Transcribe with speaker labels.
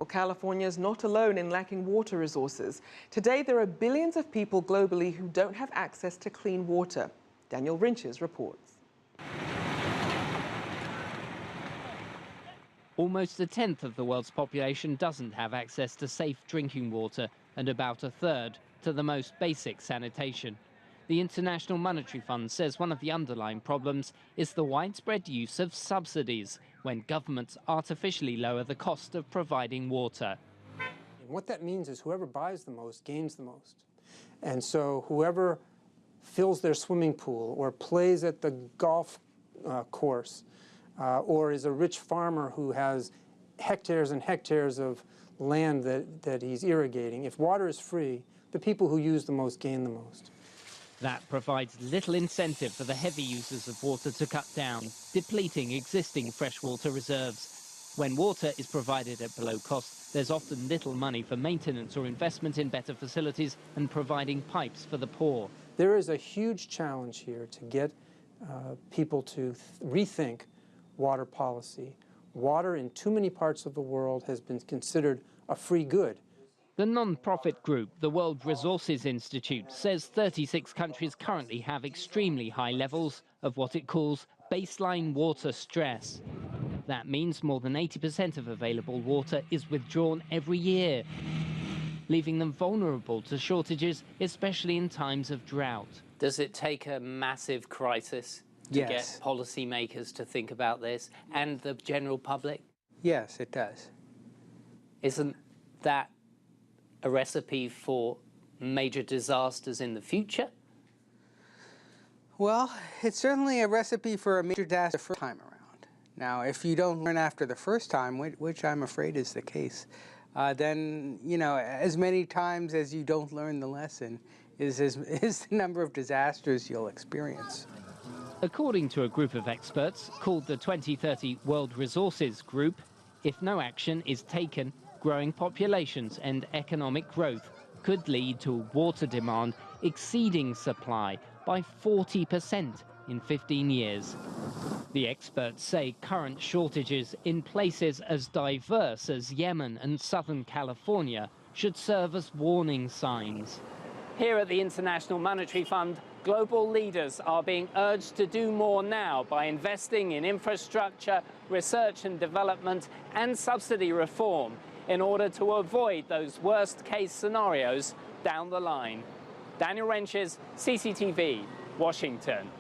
Speaker 1: Well, California is not alone in lacking water resources. Today, there are billions of people globally who don't have access to clean water. Daniel Rinches reports.
Speaker 2: Almost a tenth of the world's population doesn't have access to safe drinking water, and about a third to the most basic sanitation. The International Monetary Fund says one of the underlying problems is the widespread use of subsidies when governments artificially lower the cost of providing water.
Speaker 3: What that means is whoever buys the most gains the most. And so whoever fills their swimming pool or plays at the golf course or is a rich farmer who has hectares and hectares of land that he's irrigating, if water is free, the people who use the most gain the most.
Speaker 2: That provides little incentive for the heavy users of water to cut down, depleting existing freshwater reserves. When water is provided at below cost, there's often little money for maintenance or investment in better facilities and providing pipes for the poor.
Speaker 3: There is a huge challenge here to get people to rethink water policy. Water in too many parts of the world has been considered a free good.
Speaker 2: The non-profit group, the World Resources Institute, says 36 countries currently have extremely high levels of what it calls baseline water stress. That means more than 80% of available water is withdrawn every year, leaving them vulnerable to shortages, especially in times of drought. Does it take a massive crisis to get policymakers to think about this, and the general public?
Speaker 4: Yes, it does.
Speaker 2: Isn't that a recipe for major disasters in the future?
Speaker 4: Well, it's certainly a recipe for a major disaster the first time around. Now, if you don't learn after the first time, which I'm afraid is the case, then, you know, as many times as you don't learn the lesson is the number of disasters you'll experience.
Speaker 2: According to a group of experts called the 2030 World Resources Group, if no action is taken, growing populations and economic growth could lead to water demand exceeding supply by 40% in 15 years. The experts say current shortages in places as diverse as Yemen and Southern California should serve as warning signs. Here at the International Monetary Fund, global leaders are being urged to do more now by investing in infrastructure, research and development, and subsidy reform in order to avoid those worst-case scenarios down the line. Daniel Rinches, CCTV, Washington.